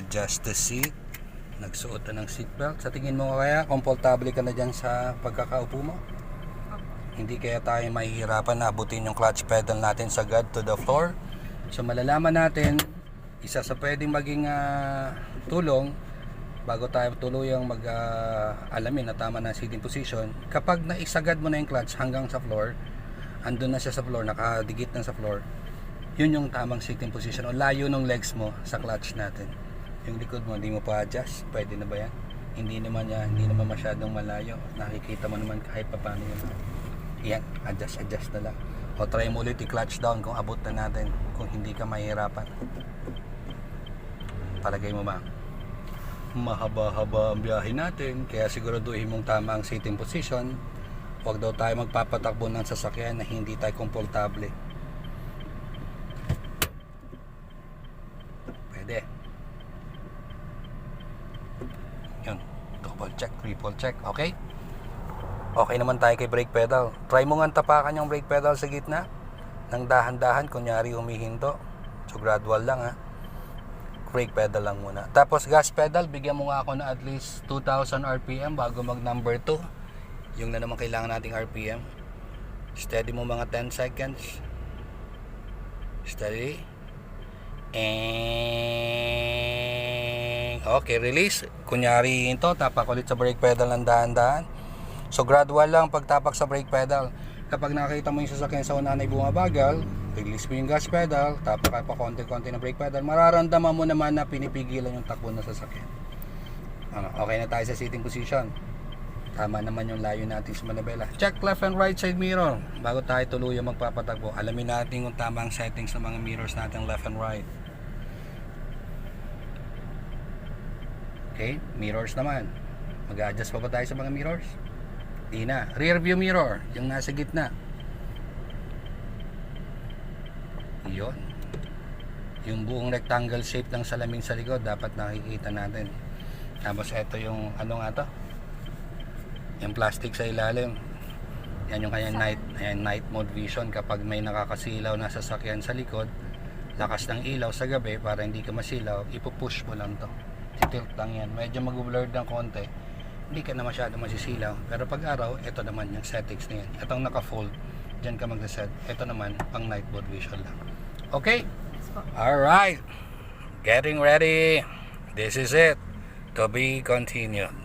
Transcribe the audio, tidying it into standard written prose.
adjust the seat. Nagsuot na ng seatbelt. Sa tingin mo kaya, komportable ka na dyan sa pagkakaupo mo? Hindi kaya tayo mahihirapan na abutin yung clutch pedal natin sagad to the floor. So malalaman natin, isa sa pwedeng maging tulong bago tayo tuluyang alamin na tama na sitting position, kapag naisagad mo na yung clutch hanggang sa floor, andun na siya sa floor, nakadikit na sa floor, yun yung tamang sitting position o layo ng legs mo sa clutch natin. Yung likod mo, hindi mo pa adjust, pwede na ba yan? Hindi naman masyadong malayo, nakikita mo naman kahit pa paano yun. Yan, adjust na lang. O try mo ulit i-clutch down kung abot na natin, kung hindi ka mahirapan. Palagay mo ba? Mahaba-haba ang biyahe natin, kaya siguraduhin mong tama ang sitting position. Huwag daw tayo magpapatakbo ng sasakyan na hindi tayo komportable. Pwede. Yun, double check, triple check, okay? Okay naman tayo kay brake pedal. Try mo nga tapakan yung brake pedal sa gitna nang dahan-dahan, kunyari humihinto. So gradual lang ha. Brake pedal lang muna. Tapos gas pedal, bigyan mo nga ako na at least 2,000 RPM bago mag number 2. Yung na naman kailangan nating RPM. Steady mo mga 10 seconds. Steady. And okay, release. Kunyari ito, tapak ulit sa brake pedal ng dahan-dahan. So gradual lang pagtapak sa brake pedal. Kapag nakita mo yung sasakyan sa unahan ay bumabagal, release mo yung gas pedal, tapak ka pa konti-konti ng brake pedal, mararamdaman mo naman na pinipigilan yung takbo ng sasakyan. Okay na tayo sa sitting position. Tama naman yung layo natin sa manabela. Check left and right side mirror bago tayo tuluyang magpapatakbo. Alamin natin kung tama ang settings ng mga mirrors natin left and right. Okay, mirrors naman. Mag-adjust pa ba tayo sa mga mirrors? Di na. Rear view mirror, yung nasa gitna. Yun. Yung buong rectangle shape ng salamin sa likod dapat nakikita natin. Tapos ito yung ano nga to? Yung plastic sa ilalim. Yan yung kanyang night mode vision. Kapag may nakakasilaw na sasakyan sa likod, lakas ng ilaw sa gabi para hindi ka masilaw, ipupush mo lang to. Tilt lang yan. Medyo mag-blurred ng konti. Hindi ka na masyado masisilaw. Pero pag araw, ito naman yung settings na yan. Itong naka-fold, dyan ka mag-set. Ito naman, pang night mode vision lang. Okay? Alright. Getting ready. This is it. To be continued.